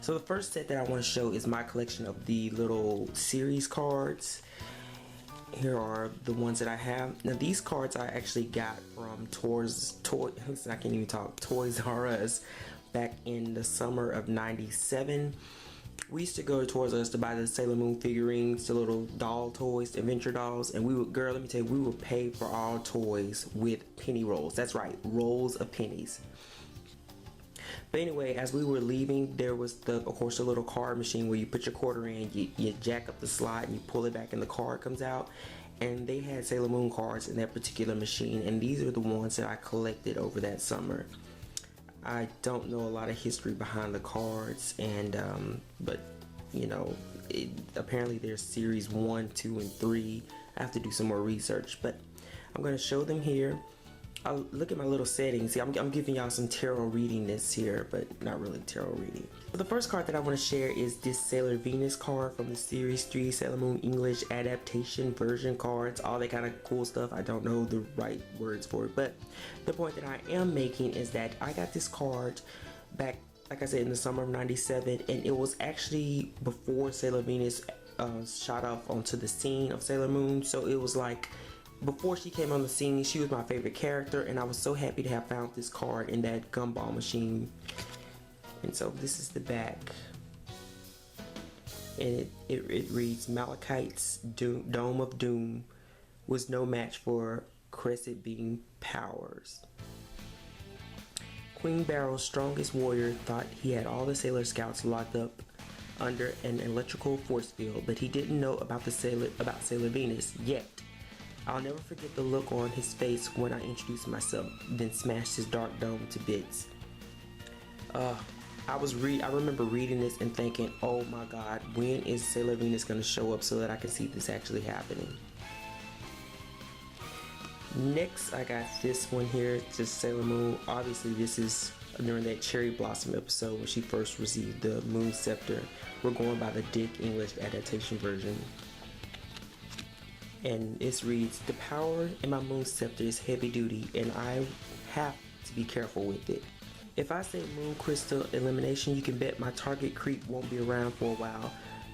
So the first set that I want to show is my collection of the little series cards. Here are the ones that I have. Now these cards I actually got from Toys R Us back in the summer of '97. We used to go to Toys R Us to buy the Sailor Moon figurines, the little doll toys, the adventure dolls, and we would, girl, let me tell you, we would pay for our toys with penny rolls. That's right, rolls of pennies. But anyway, as we were leaving, there was of course, the little card machine where you put your quarter in, you jack up the slot, and you pull it back, and the card comes out. And they had Sailor Moon cards in that particular machine, and these are the ones that I collected over that summer. I don't know a lot of history behind the cards, and but you know, apparently there's series 1, 2, and 3. I have to do some more research, but I'm going to show them here. I'll look at my little settings. See, I'm giving y'all some tarot reading this here, but not really tarot reading. So the first card that I want to share is this Sailor Venus card from the Series 3 Sailor Moon English adaptation version cards. All that kind of cool stuff. I don't know the right words for it, but the point that I am making is that I got this card back, like I said, in the summer of '97, and it was actually before Sailor Venus shot off onto the scene of Sailor Moon. So it was like, before she came on the scene, she was my favorite character, and I was so happy to have found this card in that gumball machine. And so this is the back, and it reads, Malachite's Dome of Doom was no match for Crescent Beam powers. Queen Barrel's strongest warrior thought he had all the Sailor Scouts locked up under an electrical force field, but he didn't know about Sailor Venus yet. I'll never forget the look on his face when I introduced myself, then smashed his dark dome to bits. I remember reading this and thinking, oh my god, when is Sailor Venus going to show up so that I can see this actually happening? Next, I got this one here, just Sailor Moon. Obviously, this is during that Cherry Blossom episode when she first received the Moon Scepter. We're going by the Dick English adaptation version. And this reads, the power in my Moon Scepter is heavy duty, and I have to be careful with it. If I say Moon Crystal Elimination, you can bet my target creep won't be around for a while.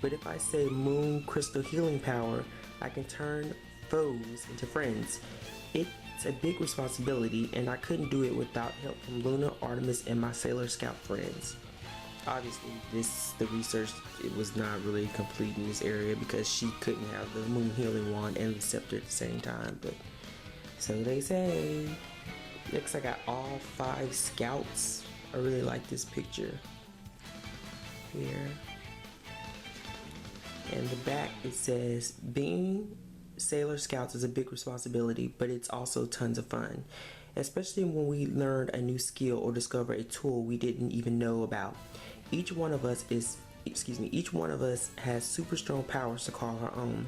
But if I say Moon Crystal Healing Power, I can turn foes into friends. It's a big responsibility, and I couldn't do it without help from Luna, Artemis, and my Sailor Scout friends. Obviously, the research, it was not really complete in this area because she couldn't have the Moon Healing Wand and the Scepter at the same time, but so they say. Next, I got all 5 Scouts. I really like this picture here. And the back, it says, being Sailor Scouts is a big responsibility, but it's also tons of fun, especially when we learn a new skill or discover a tool we didn't even know about. Each one of us has super strong powers to call our own.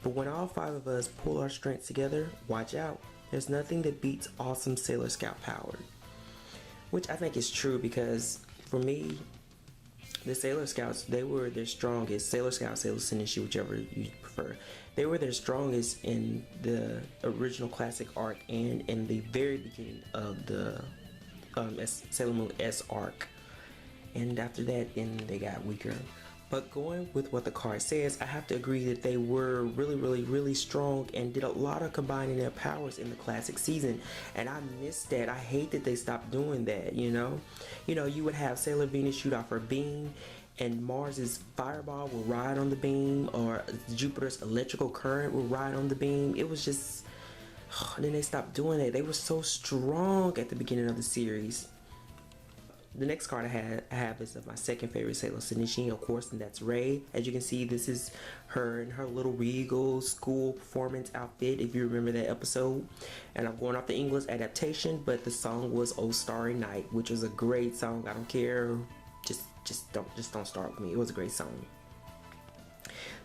But when all 5 of us pull our strengths together, watch out. There's nothing that beats awesome Sailor Scout power. Which I think is true, because for me, the Sailor Scouts, they were their strongest. Sailor Scout, Sailor Senshi, whichever you prefer. They were their strongest in the original classic arc and in the very beginning of the Sailor Moon S arc. And after that, then they got weaker. But going with what the card says, I have to agree that they were really strong and did a lot of combining their powers in the classic season. And I missed that. I hate that they stopped doing that, you know? You would have Sailor Venus shoot off her beam, and Mars's fireball will ride on the beam, or Jupiter's electrical current will ride on the beam. It was just... then they stopped doing it. They were so strong at the beginning of the series. The next card I have is of my second favorite Sailor Senshi, of course, and that's Rei. As you can see, this is her in her little regal school performance outfit, if you remember that episode. And I'm going off the English adaptation, but the song was "Oh Starry Night," which was a great song. I don't care, just don't start with me. It was a great song.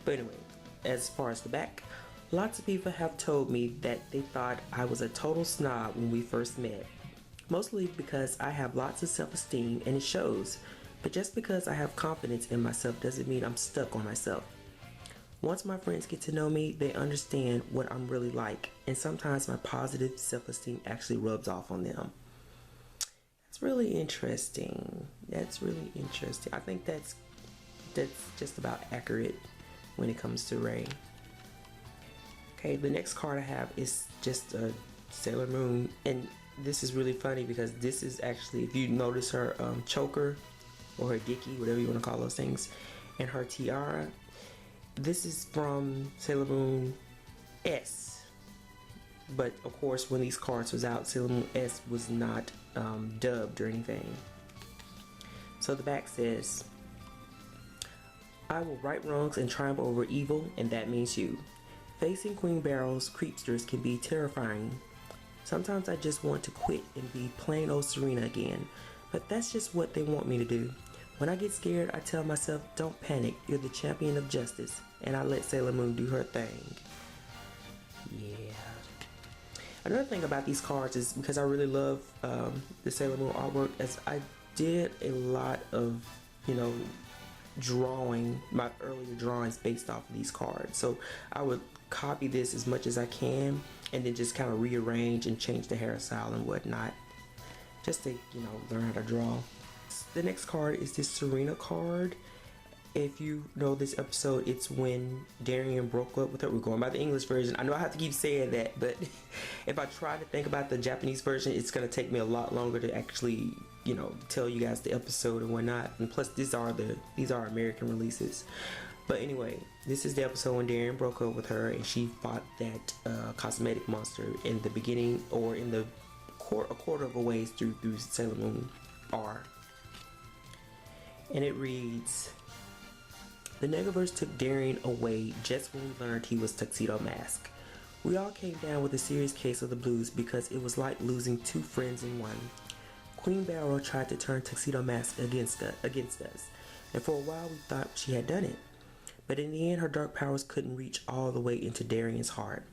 But anyway, as far as the back, lots of people have told me that they thought I was a total snob when we first met. Mostly because I have lots of self-esteem and it shows, but just because I have confidence in myself doesn't mean I'm stuck on myself. Once my friends get to know me, they understand what I'm really like, and sometimes my positive self-esteem actually rubs off on them. That's It's really interesting. That's really interesting. I think that's just about accurate when it comes to Ray. Okay, the next card I have is just a Sailor Moon, and this is really funny because this is actually, if you notice her choker or her dicky, whatever you want to call those things, and her tiara, this is from Sailor Moon S. But of course, when these cards was out, Sailor Moon S was not dubbed or anything. So the back says, I will right wrongs and triumph over evil, and that means you. Facing Queen Barrel's creepsters can be terrifying. Sometimes I just want to quit and be plain old Serena again, but that's just what they want me to do. When I get scared, I tell myself, don't panic, you're the champion of justice, and I let Sailor Moon do her thing. Yeah. Another thing about these cards is because I really love the Sailor Moon artwork, as I did a lot of, drawing, my earlier drawings based off of these cards. So I would copy this as much as I can and then just kind of rearrange and change the hairstyle and whatnot, just to, learn how to draw. The next card is this Serena card. If you know this episode, it's when Darian broke up with her. We're going by the English version. I know I have to keep saying that, but if I try to think about the Japanese version, it's going to take me a lot longer to actually, tell you guys the episode and whatnot. And plus, these are American releases. But anyway, this is the episode when Darian broke up with her and she fought that cosmetic monster in the beginning, or in the a quarter of a ways through Sailor Moon R. And it reads, the Negaverse took Darian away just when we learned he was Tuxedo Mask. We all came down with a serious case of the blues because it was like losing two friends in one. Queen Barrel tried to turn Tuxedo Mask against us, and for a while we thought she had done it. But in the end, her dark powers couldn't reach all the way into Darian's heart.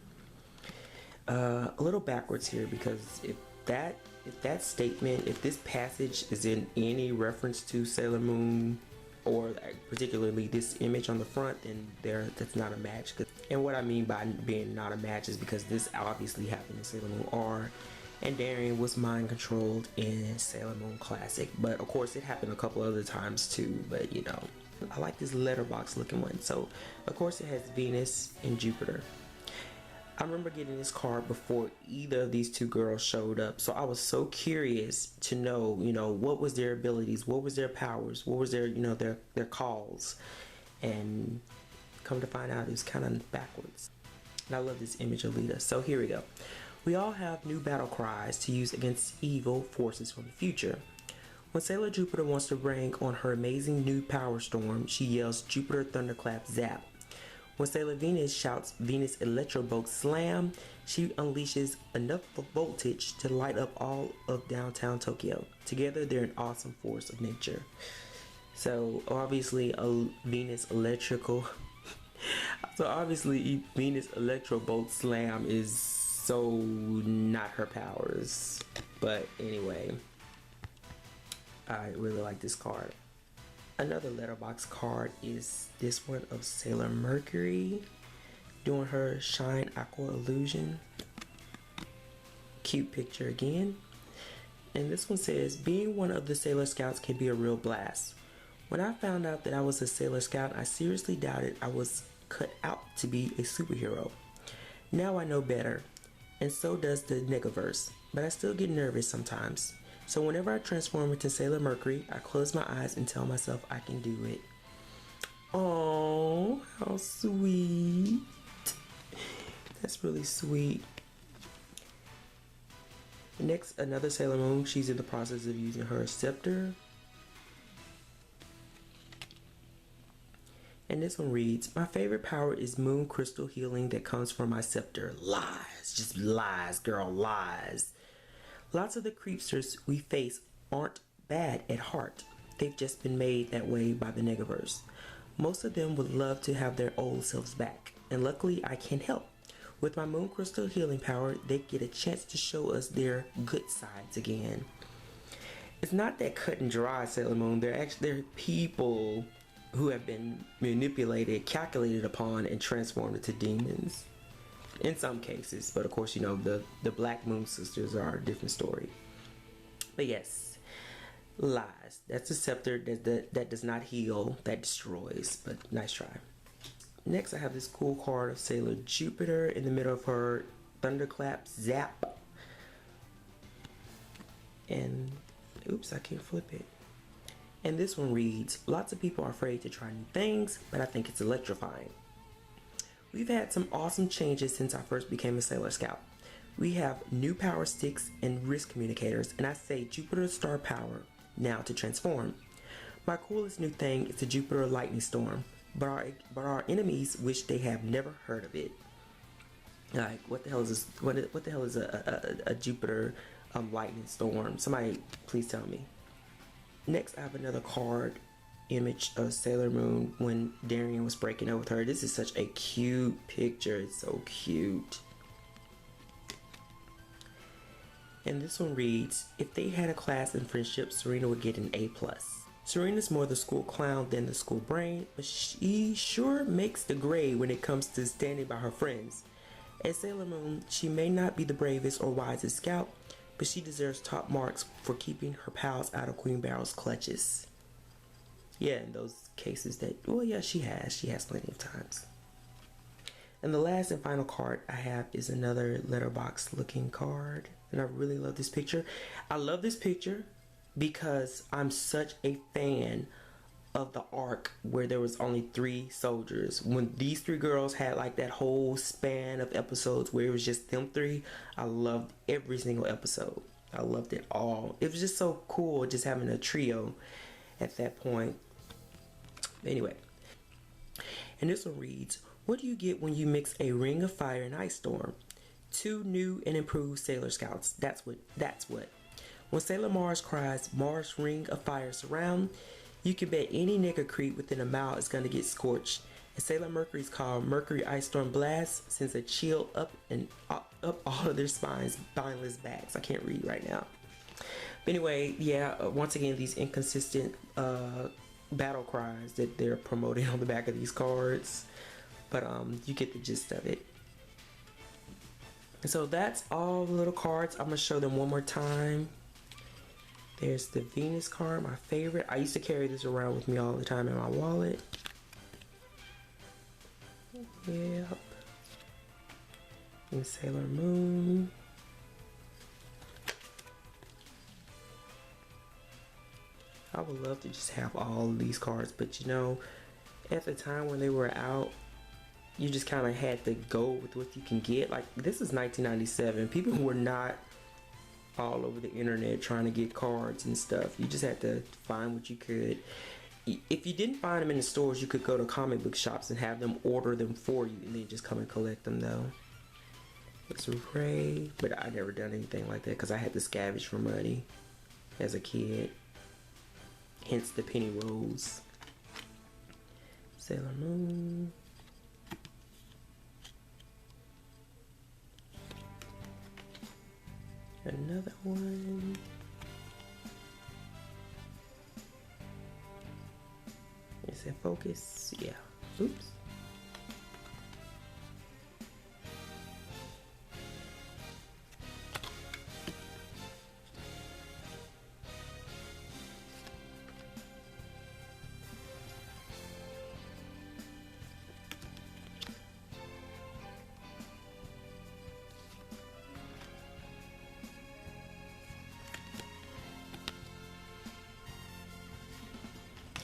A little backwards here, because if this passage is in any reference to Sailor Moon, or particularly this image on the front, then that's not a match. And what I mean by being not a match is because this obviously happened in Sailor Moon R, and Darian was mind controlled in Sailor Moon Classic. But of course it happened a couple other times too, but I like this letterbox looking one. So of course it has Venus and Jupiter. I remember getting this card before either of these two girls showed up, so I was so curious to know, what was their abilities, what was their powers, what was their, their calls, and come to find out it was kind of backwards. And I love this image of Lita. So here we go. We all have new battle cries to use against evil forces from the future. When Sailor Jupiter wants to bring on her amazing new power storm, she yells Jupiter Thunderclap Zap. When Sailor Venus shouts Venus Electrobolt Slam, she unleashes enough voltage to light up all of downtown Tokyo. Together, they're an awesome force of nature. So obviously, Venus Electrobolt Slam is so not her powers. But anyway, I really like this card. Another letterbox card is this one of Sailor Mercury doing her Shine Aqua Illusion. Cute picture again. And this one says, being one of the Sailor Scouts can be a real blast. When I found out that I was a Sailor Scout, I seriously doubted I was cut out to be a superhero. Now I know better, and so does the Negaverse, but I still get nervous sometimes. So whenever I transform into Sailor Mercury, I close my eyes and tell myself I can do it. Oh, how sweet. That's really sweet. Next, another Sailor Moon. She's in the process of using her scepter. And this one reads, my favorite power is moon crystal healing that comes from my scepter. Lies, just lies, girl, lies. Lots of the creepsters we face aren't bad at heart. They've just been made that way by the Negaverse. Most of them would love to have their old selves back, and luckily I can help. With my moon crystal healing power, they get a chance to show us their good sides again. It's not that cut and dry, Sailor Moon. They're people who have been manipulated, calculated upon, and transformed into demons. In some cases, but of course, the Black Moon Sisters are a different story. But yes, Lies. That's a scepter that does not heal, that destroys. But nice try. Next, I have this cool card of Sailor Jupiter in the middle of her thunderclap zap. And oops, I can't flip it. And this one reads, lots of people are afraid to try new things, but I think it's electrifying. We've had some awesome changes since I first became a Sailor Scout. We have new power sticks and wrist communicators, and I say Jupiter Star Power now to transform. My coolest new thing is the Jupiter Lightning Storm, but our enemies wish they have never heard of it. Like, what the hell is this? What the hell is a Jupiter Lightning Storm? Somebody please tell me. Next, I have another card image of Sailor Moon when Darien was breaking up with her. This is such a cute picture. It's so cute. And this one reads, if they had a class in friendship, Serena would get an A+. Serena's more the school clown than the school brain, but she sure makes the grade when it comes to standing by her friends. As Sailor Moon, she may not be the bravest or wisest scout, but she deserves top marks for keeping her pals out of Queen Barrel's clutches. Yeah, in those cases that, well, yeah, she has plenty of times. And the last and final card I have is another letterbox looking card. And I really love this picture. I love this picture because I'm such a fan of the arc where there was only 3 soldiers. When these 3 girls had like that whole span of episodes where it was just them 3, I loved every single episode. I loved it all. It was just so cool just having a trio at that point. Anyway, and this one reads, what do you get when you mix a Ring of Fire and Ice Storm? 2 new and improved Sailor Scouts. That's what. When Sailor Mars cries, Mars Ring of Fire surround, you can bet any nigger creep within a mile is gonna get scorched. And Sailor Mercury's called Mercury Ice Storm Blast sends a chill up all of their spines, spineless backs. I can't read right now. But anyway, yeah, once again, these inconsistent battle cries that they're promoting on the back of these cards. But you get the gist of it. And so that's all the little cards. I'm gonna show them one more time. There's the Venus card, my favorite. I used to carry this around with me all the time in my wallet. Yep. And Sailor Moon. I would love to just have all of these cards, but you know, at the time when they were out, you just kind of had to go with what you can get. Like, this is 1997. People were not all over the internet trying to get cards and stuff. You just had to find what you could. If you didn't find them in the stores, you could go to comic book shops and have them order them for you and then just come and collect them though. It's Ray, but I never done anything like that because I had to scavenge for money as a kid. Hence the penny rolls. Sailor Moon. Another one. Is that focus? Yeah. Oops.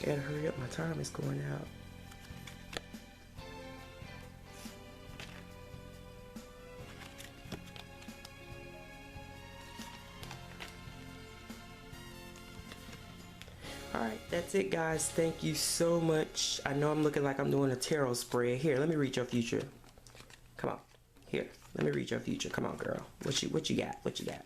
Gotta hurry up, my time is going out. Alright, that's it guys. Thank you so much. I know I'm looking like I'm doing a tarot spread. Here, let me read your future. Come on. Here, let me read your future. Come on, girl. What you got? What you got?